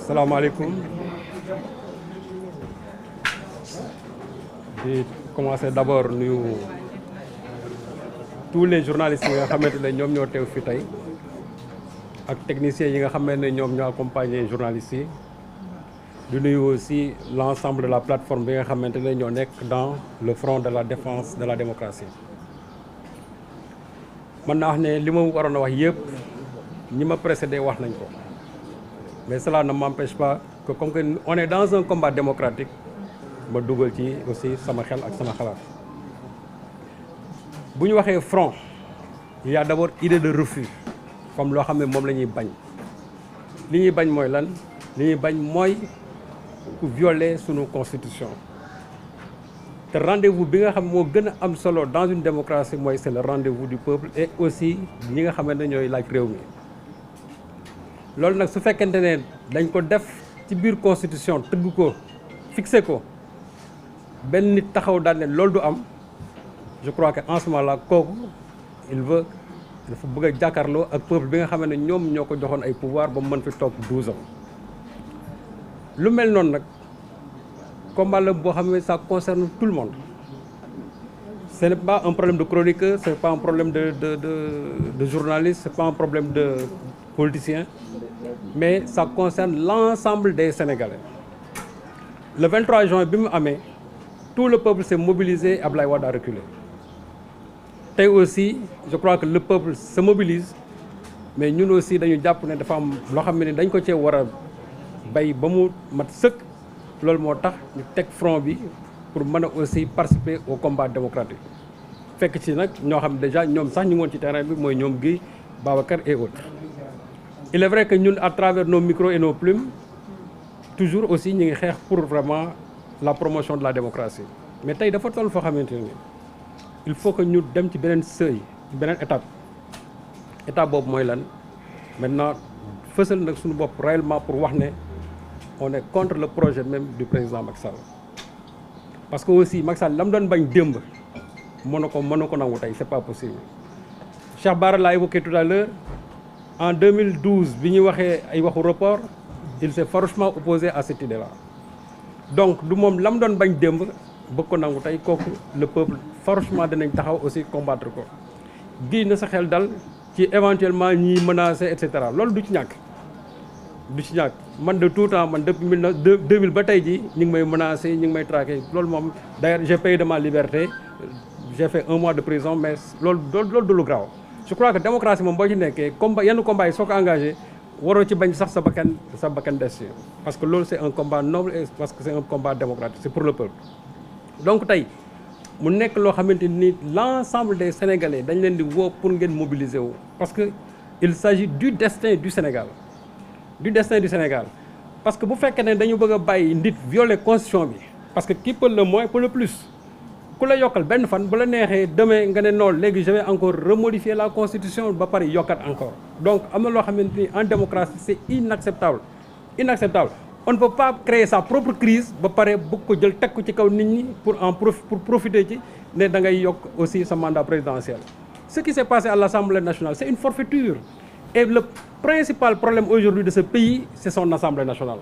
salaamaaleykum di commencer d'abord nuyu tous les journalistes yi nga xamante ne ñoom ñoo teew fi tey ak techniciens yi nga xamante ne ñoom ñoo accompagner journalistes yi di nuyu aussi l'ensemble de la plateforme bi nga xamante ne ñoo nekk dans le front de la défense de la démocratie. mën naa wax ne li ma waroon a wax yëpp ñi ma précédé wax nañ ko mais cela ne m'empêche pas que comme que on est dans un combat démocratique ma dugal ci aussi sama xel ak sama xalaat. bu ñu waxee front il y a d'abord idée de refus comme loo xam ne moom la ñuy bañ li ñuy bañ mooy lan li ñuy bañ mooy ku violer sunu constitution te rendez-vous bi nga xam moo gën a am solo dans une démocratie mooy c'est le rendez-vous du peuple et aussi ñi nga xamante ne ñooy laaj réew mi loolu nag su fekkente ne dañ ko def ci biir constitution tëgg ko fixé ko benn nit taxaw daal ne loolu du am je crois que en ce moment-là kooku dafa bëgg a jàkkaarloo ak peuple bi nga xam ne ñoom ñoo ko joxoon ay pouvoir ba mu mën fi toog 12 ans lu mel noonu nag combat la boo xam ne ça concerne tout le monde ce n'est pas un problème de chroniqueur c'est pas un problème de journaliste c'est pas un problème de politicien mais ça concerne l'ensemble des Sénégalais le 23 juin bi mu amee tout le peuple s'est mobilisé. Abdoulaye Wade a reculé tey aussi je crois que le peuple se mobilise mais ñun aussi dañu jàpp ne dafa am loo xam ne dañ ko cee war a bay ba mu mat sëkk loolu moo tax ñu teg front bi pour mën a aussi participer au combat démocratique fekk ci nag ñoo xam déjà ñoom sax ñu ngi woon ci terrain bi mooy ñoom Guy Babacar et autres. il est vrai que ñun à travers nos micros et nos plumes toujours aussi ñu ngi xeex pour vraiment la promotion de la démocratie mais tey dafa toll foo xamante ni il faut que ñu dem ci beneen seuil ci beneen étape boobu mooy lan maintenant fësal nag suñu bopp réellement pour wax ne on est contre le projet même du président Macky Sall parce que aussi Macky Sall la mu doon bañ démb mënu ko nangu tey c'est pas possible. Cheikh Bara l'a évoqué tout à l'heure en 2012 bi ñuy waxee ay waxu report il s'est farouchement opposé à cette idée-là donc du moom la mu doon bañ démb bëgg ko nangu tey kooku le peuple farouchement dinañ taxaw aussi combattre ko gi na sa xel dal ci éventuellement ñiy menacer et cetera loolu du ci ñàkk man de tout temps man depuis 2000 ba tey ji ñu ngi may menacer ñu ngi may traquer loolu moom d'ailleurs j'ai payé de ma liberté j'ai fait 1 mois de prison mais loolu du lu grave je crois que démocratie moom boo ci nekkee yenn combat yi soo ko engagé waroo ci bañ sax sa bakkan des ci parce que loolu c'est un combat noble et parce que c'est un combat démocratique c'est pour le peuple donc tey mu nekk loo xamante ni l'ensemble des Sénégalais dañ leen di woo pour ngeen mobiliser wu parce que il s'agit du destin du Sénégal parce que bu fekkee ne dañu bëgg a bàyyi nit violer constitution bi parce que qui peut le moins peut le plus ku la yokkal benn fan bu la neexee demain nga ne noonu léegi je vais encore remodifier la constitution ba pare yokkat encore donc am na loo xamante ni en démocratie c'est inacceptable on ne peut pas créer sa propre crise ba pare bëgg ko jël teg ko ci kaw nit ñi pour profiter ci ne da ngay yokk aussi sa mandat présidentiel. Ce qui s'est passé à l'Assemblée nationale c'est une forfaiture et le principal problème aujourd'hui de ce pays c'est son Assemblée nationale.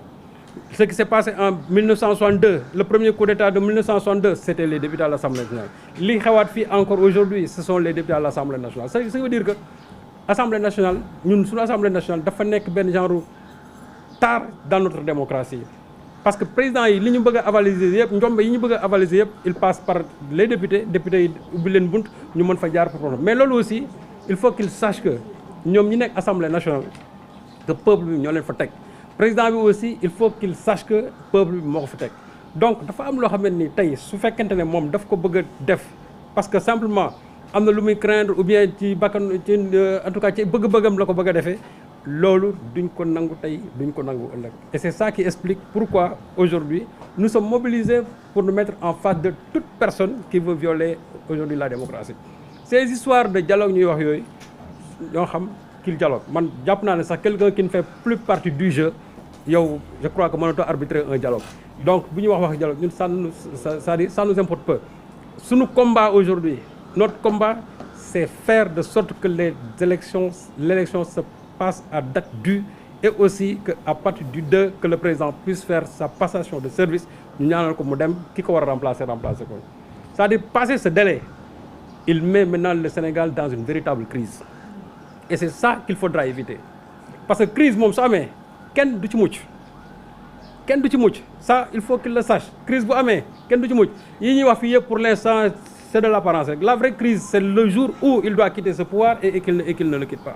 Ce qui s'est passé en 1962 le premier coup d'État de 1962 c'était les députés à l'Assemblée nationale li xewaat fii encore aujourd'hui ce sont les députés à l'Assemblée nationale ça veut dire que Assemblée nationale ñun suñu Assemblée nationale dafa nekk benn genre tard dans notre démocratie parce que président yi li ñu bëgg a avaliser yëpp njombe yi ñu bëgg a avaliser yëpp il passe par les députés yi ubbi leen bunt ñu mën fa jaar pour problème mais loolu aussi il faut qu'il sache que ñoom ñi nekk Assemblée nationale que peuple bi ñoo leen fa teg président bi aussi il faut qu'il sache que peuple bi moo ko fa teg donc dafa am loo xam ne ni tey su fekkente ne moom daf ko bëgg a def parce que simplement am na lu muy craindre ou bien ci bakkan ci en tout cas ci bëgg-bëggam la ko bëgg a defee loolu duñ ko nangu tey duñ ko nangu ëllëg et c'est ça qui explique pourquoi aujourd'hui nous sommes mobilisés pour nous mettre en face de toute personne qui veut violer aujourd'hui la démocratie ces histoires de dialogue ñuy wax yooyu ñoo xam qu'il dialogue man jàpp naa ne sax quelqu'un qui ne fait plus partie du jeu yow je crois que mënatoo arbitrer un dialogue donc bu ñuy wax dialogue ñun ça nous importe peu suñu combat aujourd'hui notre combat c'est faire de sorte que l'élection se passe à date due et aussi qu'à partir du 2, que le président puisse faire sa passation de service, ñu ñaanal ko mu dem ki ko war a remplacer ko. C'est-à-dire, passer ce délai, il met maintenant le Sénégal dans une véritable crise. Et c'est ça qu'il faudra éviter. Parce que crise moom su amee kenn du ci mucc. Kenn du ci mucc. Ça, il faut qu'il le sache. Crise bu amee kenn du ci mucc. yi ñuy wax fii yëpp pour l'instant, c'est de l'apparence. La vraie crise, c'est le jour où il doit quitter ce pouvoir et qu'il ne le quitte pas.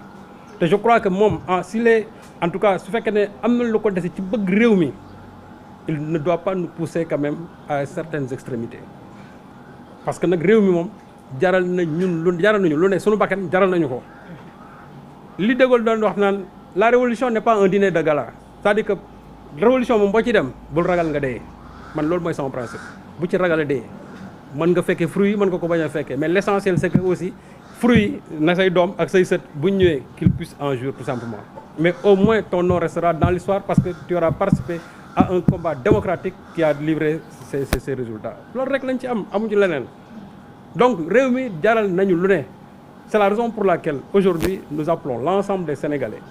Et je crois que moom, en tout cas, su fekkee ne am na lu ko dese ci bëgg réew mi, il ne doit pas nous pousser quand même à certaines extrémités. Parce que nag réew mi moom jaral nañu lu ne sunu bakkan jaral nañu ko. li De Gaulle doon wax naan la révolution n'est pas un dîner de gala. C'est-à-dire que révolution moom boo ci dem bul ragal nga dee. Man loolu mooy sama principe. Bu ci ragal a dee mën nga fekkee fruit yi mën nga ko bañ a fekkee mais l'essentiel c'est que aussi fruit na say doom ak say sët bu ñu ñëwee qu'il puisse en jouir tout simplement. Mais au moins ton nom restera dans l'histoire parce que tu auras participé à un combat démocratique qui a livré ces résultats. loolu rek lañ ci amuñu leneen. Donc réew mi jaral nañu lu ne. C'est la raison pour laquelle aujourd'hui nous appelons l'ensemble des Sénégalais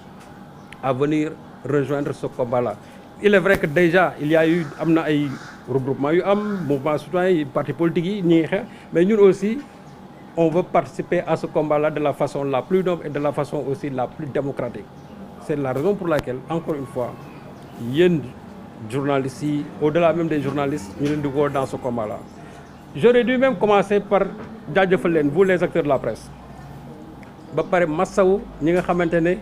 à venir rejoindre ce combat-là. Il est vrai que déjà il y a eu am na ay regroupement yu mouvement citoyen parti politique yi ñi ngi xeex mais ñun aussi on veut participer à ce combat-là de la façon la plus noble et de la façon aussi la plus démocratique. C'est la raison pour laquelle encore une fois yéen journalistes yi au-delà même des journalistes ñu leen di woo dans ce combat-là. J'aurais dû même commencer par jaajëfal leen vous les acteurs de la presse. ba pare massawu ñi nga xamante ne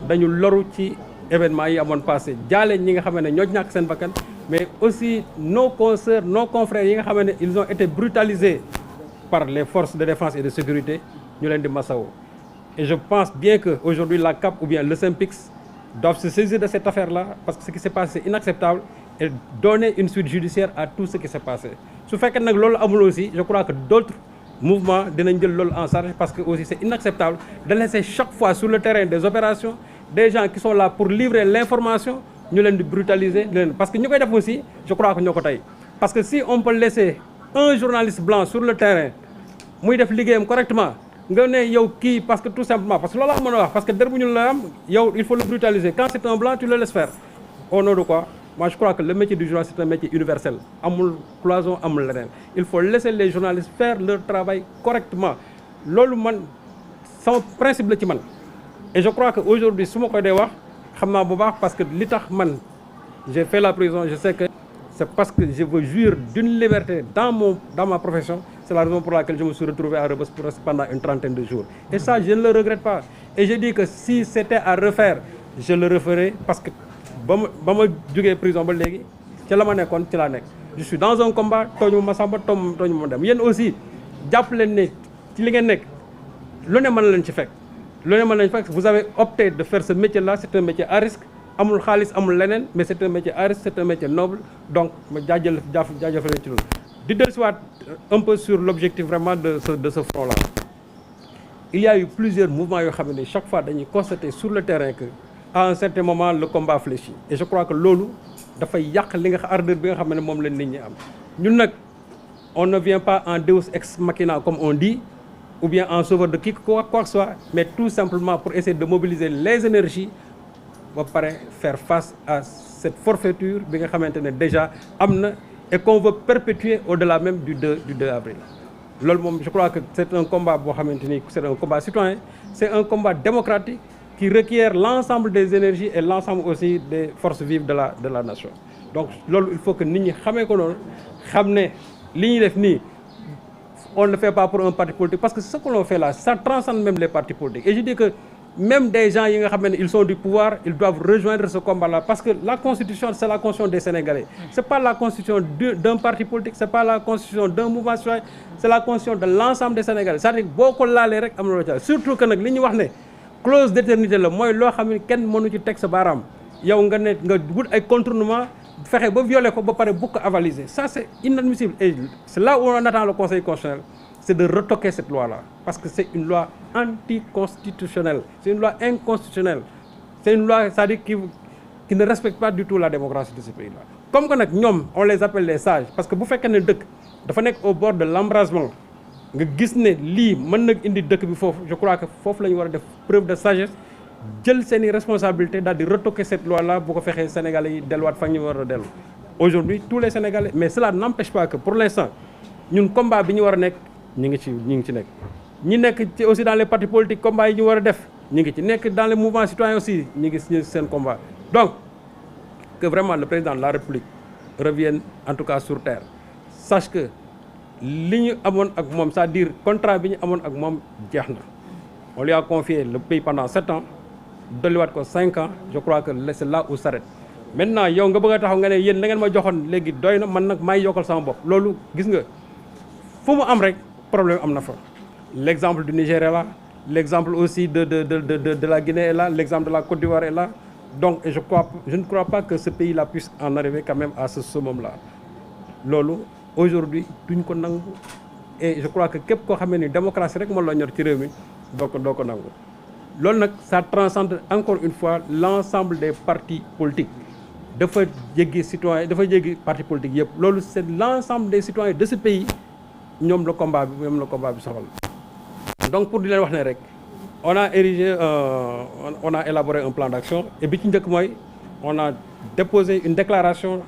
dañu loru ci événement yi amoon passé jaale ñi nga xamante ne ñoo ñàkk seen bakkan mais aussi nos consoeurs nos confrères yi nga xamante ne ils ont été brutalisés par les forces de défense et de sécurité ñu leen di massawu. Et je pense bien que aujourd'hui la CAP ou bien le SYNPICS doivent se saisir de cette affaire-là parce que ce qui s'est passé c'est inacceptable et donner une suite judiciaire à tout ce qui s'est passé. Su fekkee nag loolu amul aussi je crois que d'autres mouvement dinañ jël loolu en charge parce que aussi c'est inacceptable de laisser chaque fois sur le terrain des opérations des gens qui sont là pour livrer l'information ñu leen di brutaliser parce que ñu koy def aussi je crois que ñoo ko tey parce que si on peut laisser un journaliste blanc sur le terrain muy def liggéeyam correctement nga ne yow kii parce que tout simplement parce que loolu la mën a wax parce que der bu ñu la am yow il faut le brutaliser quand c'est un blanc tu le laisses faire au nom de quoi. Moi, je crois que le métier du journaliste, c'est un métier universel. Amul cloison, amul leneen. Il faut laisser les journalistes faire leur travail correctement. Loolu man sama principe la ci man. Et je crois que aujourd'hui su ma koy dee wax xam naa bu baax parce que li tax man j'ai fait la prison, je sais que c'est parce que je veux jouir d'une liberté dans ma profession. C'est la raison pour laquelle je me suis retrouvé à Rebeuss pendant une trentaine de jours. Et ça, je ne le regrette pas. Et je dis que si c'était à refaire, je le referais parce que ba ma jógee prison ba léegi ci la ma nekkoon ci laa nekk je suis dans un combat tooñu ma samba tooñu ma dem yéen aussi jàpp leen ne ci li ngeen nekk lu ne mën leen ci fekk vous avez opté de faire ce métier là c'est un métier à risque amul xaalis amul leneen mais c'est un métier à risque c'est un métier noble donc ma jaajëfal leen ci loolu di dellusiwaat un peu sur l'objectif vraiment de ce front là il y a eu plusieurs mouvements yoo xam ne chaque fois dañuy constater sur le terrain que à un certain moment le combat fléchit et je crois que loolu dafay yàq li nga ardeur bi nga xam ne moom la nit ñi am ñun nag on ne vient pas en deus ex machina comme on dit ou bien en sauveur de quoi que ce soit mais tout simplement pour essayer de mobiliser les énergies ba pare faire face à cette forfaiture bi nga xamante ne déjà am na et qu'on veut perpétuer au-delà même du 2 avril loolu moom je crois que c'est un combat boo xamante ni c'est un combat citoyen c'est un combat démocratique qui requiert l'ensemble des énergies et l'ensemble aussi des forces vives de la nation. Donc loolu il faut que nit ñi xamee ko noonu xam ne li ñuy def nii on ne le fait pas pour un parti politique parce que ce que l'on fait là ça transcende même les partis politiques et je dis que même des gens yi nga xam ne ils sont du pouvoir ils doivent rejoindre ce combat-là parce que la constitution c'est la constitution des Sénégalais c'est pas la constitution d'un parti politique c'est pas la constitution d'un mouvement citoyen c'est la constitution de l'ensemble des Sénégalais c'est-à-dire boo ko laalee rek am na loo ca surtout que nag li ñu wax ne clause d'éternité la mooy loo xam ne kenn mënu ci teg sa baaraam yow nga ne nga wut ay contournement fexe ba violer ko ba pare bu ko avaliser ça c'est inadmissible et c'est là où on attend le Conseil constitutionnel c'est de retoquer cette loi-là parce que c'est une loi anticonstitutionnelle c'est une loi inconstitutionnelle c'est une loi c'est-à-dire qui ne respecte pas du tout la démocratie de ce pays-là comme que nag ñoom on les appelle les sages parce que bu fekkee ne dëkk dafa nekk au bord de l'embrasement nga gis ne lii mën na indi dëkk bi foofu, je crois que foofu la ñu war a def preuve de sagesse jël seeni responsabilité daal di retoquer cette loi là bu ko fexee Sénégalais yi delluwaat fa ñu war a dellu. Aujourd'hui tous les Sénégalais, mais cela n'empêche pas que pour l'instant ñun combat bi ñu war a nekk ñu ngi ci nekk. ñi nekk ci aussi dans les partis politiques combat yi ñu war a def ñu ngi ci nekk dans les mouvements citoyens aussi ñu ngi seen combat. Donc que vraiment le président de la République revienne en tout cas sur terre, sache que li ñu amoon ak moom, c'est-à-dire contrat bi ñu amoon ak moom jeex na. On lui a confié le pays pendant 7 ans dolliwaat ko 5 ans, je crois que c'est là où s'arrête. Maintenant yow nga bëgg a taxaw nga ne yéen la ngeen ma joxoon léegi doy na, man nag maay yokkal sama bopp. Loolu gis nga fu mu am rek problème am na fa. L'exemple du Niger est là, l'exemple aussi de la Guinée est là, l'exemple de la Côte d'Ivoire est là. Donc je ne crois pas que ce pays-là puisse en arriver quand même à ce summum-là. Loolu aujourd'hui duñ ko nangu, et je crois que képp koo xamee ni démocratie rek moo la ñor ci réew mi doo ko nangu. Loolu nag ça transcende encore une fois l'ensemble des partis politiques. Dafa jéggi citoyen, dafa jéggi parti politique yëpp. Loolu c'est l'ensemble des citoyens de ce pays ñoom la combat bi soxal. Donc pour di leen wax ne rek on a élaboré un plan d'action, et bi ci njëkk mooy on a déposé une déclaration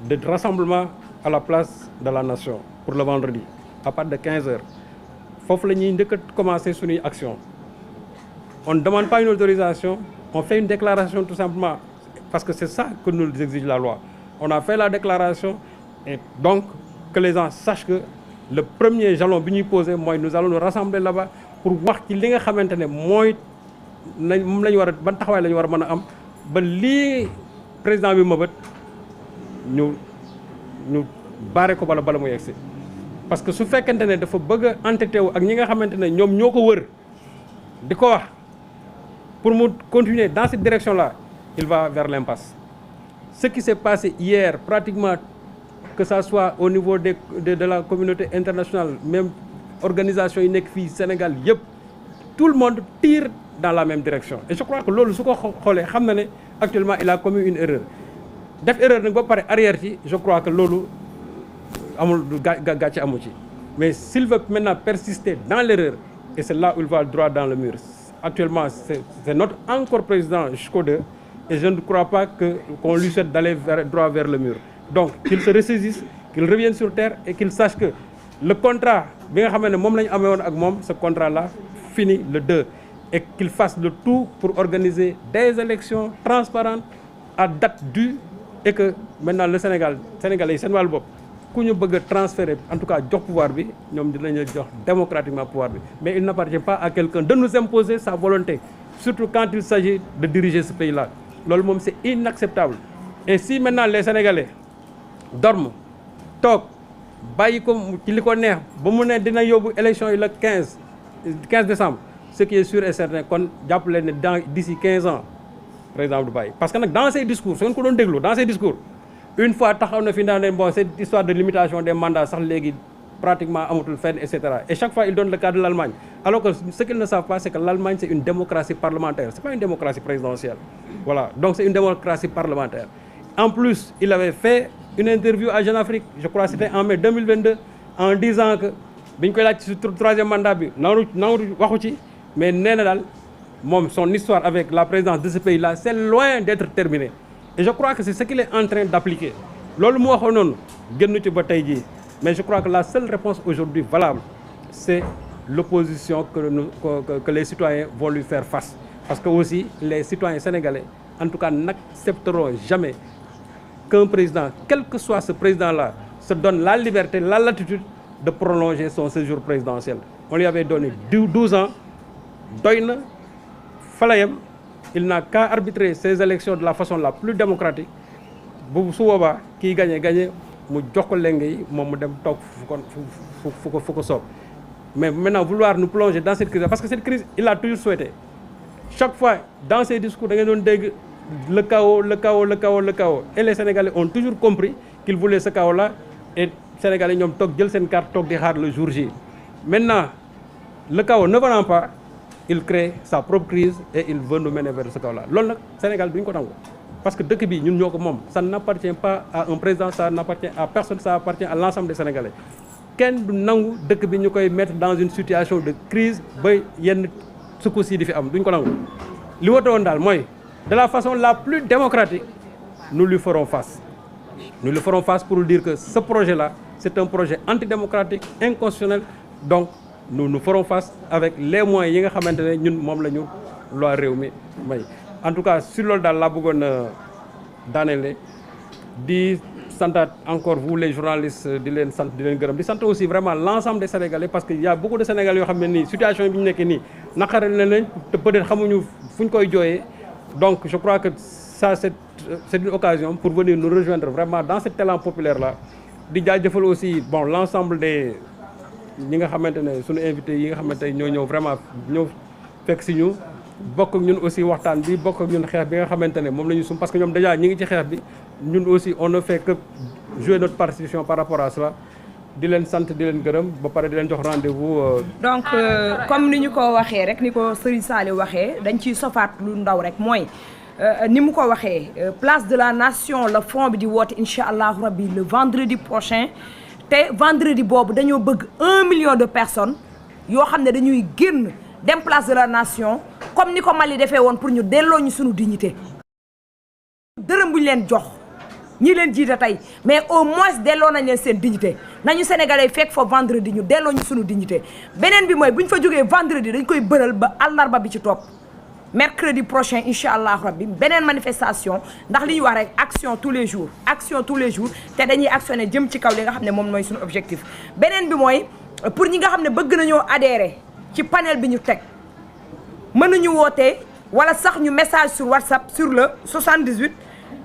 de rassemblement à la place de la nation pour le vendredi à partir de 15 heures. Foofu la ñuy njëkk a commencer suñuy action. On ne demande pas une autorisation, on fait une déclaration tout simplement parce que c'est ça que nous exige la loi. On a fait la déclaration, et donc que les gens sachent que le premier jalon bi ñuy posé mooy nous allons nous rassembler là-bas pour wax ci li nga xamante ne mooy moom la ñu war a ban taxawaay la ñu war a mën a am ba lii président bi mëbët ñu baare ko bala mu yegsi. Parce que su fekkente ne dafa bëgg a entêté wu ak ñi nga xamante ne ñoom ñoo ko wër di ko wax pour mu continuer dans cette direction-là, il va vers l'impasse. Ce qui s'est passé hier, pratiquement, que ça soit au niveau de la communauté internationale, même organisation yi nekk fii Sénégal yëpp, tout le monde tire dans la même direction. Et je crois que loolu su ko xoolee xam na ne actuellement il a commis une erreur. Def erreur nag ba pare arrière ci, je crois que loolu amul gàcce amu ci. Mais s'il veut maintenant persister dans l'erreur, et c'est là où il va droit dans le mur. Actuellement, c'est notre encore président jusqu'au 2, et je ne crois pas qu'on lui souhaite d'aller droit vers le mur. Donc, qu'il se ressaisisse, qu'il revienne sur terre, et qu'il sache que le contrat, bi nga xam ne moom la ñu amee woon ak moom, ce contrat-là finit le 2, et qu'il fasse le tout pour organiser des élections transparentes à date due, et que maintenant le Sénégalais yi seen wàllu bopp ku ñu bëgg a transférer, en tout cas jox pouvoir bi, ñoom dinañu jox démocratiquement pouvoir bi. Mais il n'appartient pas à quelqu'un de nous imposer sa volonté, surtout quand il s'agit de diriger ce pays-là. Loolu moom c'est inacceptable. Et si maintenant les Sénégalais dorment, toog bàyyi ko ci li ko neex ba mu ne dina yóbbu élection yi le 15 décembre, ce qui est sûr et certain, kon jàpp leen ne d'ici 15 ans président du bàyyi. Parce que nag dans ses discours su ngeen ko doon déglu dans ses discours, une fois taxaw na fi naa ne bon cette histoire de limitation des mandats sax léegi pratiquement amatul fenn, et cetera. Et chaque fois il donne le cas de l'Allemagne, alors que ce qu'ils ne savent pas, c'est que l'Allemagne c'est une démocratie parlementaire, c'est pas une démocratie présidentielle. Voilà, donc c'est une démocratie parlementaire. En plus, il avait fait une interview à Jeune Afrique, je crois que c'était en mai 2022, en disant que biñ koy laaj ci troisième mandat bi nangu waxu ci, mais nee na daal moom son histoire avec la présidence de ce pays-là, c'est loin d'être terminé. Et je crois que c'est ce qu'il est en train d'appliquer. Loolu mu waxoon noonu génn ci ba tey jii. Mais je crois que la seule réponse aujourd'hui valable, c'est l'opposition que les citoyens vont lui faire face. Parce que aussi, les citoyens sénégalais, en tout cas, n'accepteront jamais qu'un président, quel que soit ce président-là, se donne la liberté, la latitude de prolonger son séjour présidentiel. On lui avait donné 12 ans, doy na falayam, il n'a qu'à arbitrer ces élections de la façon la plus démocratique. Bu su boobaa kii gagné mu jox ko lenge yi moom mu dem toog fu ko soob. Mais maintenant vouloir nous plonger dans cette crise, parce que cette crise il a toujours souhaité. Chaque fois dans ses discours da ngeen doon dégg le chaos, et les Sénégalais ont toujours compris qu'ils voulaient ce chaos-là, et Sénégalais ñoom toog jël seen carte toog di xaar le jour J. Maintenant le chaos ne venant pas, il crée sa propre crise et il veut nous mener vers ce chaos-là. Loolu nag Sénégal duñ ko nangu. Parce que dëkk bi ñun ñoo ko moom, ça n'appartient pas à un président, ça n'appartient à personne, ça appartient à l'ensemble des Sénégalais. kenn du nangu dëkk bi ñu koy mettre dans une situation de crise ba yenn secousses yi di fi am duñ ko nangu li woote woon daal mooy de la façon la plus démocratique nous lui ferons face. Nous lui ferons face pour dire que ce projet-là c'est un projet antidémocratique inconstitutionnel donc nous ferons face avec les moyens yi nga xamante ne ñun moom la ñu loi réew mi may en tout cas sur loolu daal laa bëggoon daaneele di santaat encore vous les journalistes di leen sant di leen gërëm di sant aussi vraiment l'ensemble des Sénégalais parce que y a beaucoup de Sénégalais yoo xam ne nii situation bi ñu nekkee nii naqaral na leen te peut-être xamuñu fu ñu koy jooyee donc je crois que ça c'est une occasion pour venir nous rejoindre vraiment dans cet élan populaire là di jaajëfal aussi bon l'ensemble des ñi nga xamante ne suñu invités yi nga xamante ne ñoo ñëw vraiment ñëw fekk si ñu bokk ak ñun aussi waxtaan bi bokk ak ñun xeex bi nga xamante ne moom la ñu sum parce que ñoom déjà ñi ngi ci xeex bi ñun aussi on ne fait que jouer notre partition par rapport à cela di leen sant di leen gërëm ba pare di leen jox rendez-vous. donc comme ni ñu ko waxee rek ni ko Serigne Saliou waxee dañ ciy sofaat lu ndaw rek mooy ni mu ko waxee place de la nation la front bi di woote incha allahu rabbi le vendredi prochain te vendredi boobu dañoo bëgg 1 million de personnes yoo xam ne dañuy génn dem place de la nation comme ni ko Mali defee woon pour ñu delloo ñu sunu dignité dërëm bu ñu leen jox ñi leen jiite tey mais au moins delloo nañ leen seen dignité nañu sénégalais fekk fa vendredi ñu delloo ñu sunu dignité beneen bi mooy bu ñu fa jógee vendredi dañ koy bëral ba àllarba bi ci topp mercredi prochain incha allah rabbi beneen manifestation ndax li ñuy wax rek action tous les jours te dañuy actionné jëm ci kaw li nga xam ne moom mooy suñu objectif beneen bi mooy pour ñi nga xam ne bëgg nañoo adhérer ci panel bi ñu teg mën nañu wootee wala sax ñu message sur WhatsApp sur le 78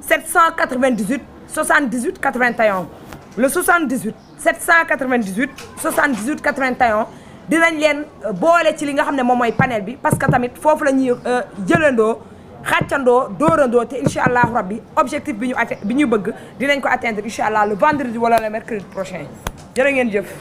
798 78 81 le 78 798 78 81 dinañ leen boole ci li nga xam ne moom mooy panel bi parce que tamit foofu la ñuy jëlandoo xàccandoo dóorandoo te incha allah rabbi objectif bi ñu bëgg dinañ ko atteindre incha allah le vendredi wala le mercredi prochain jërë ngeen jëf.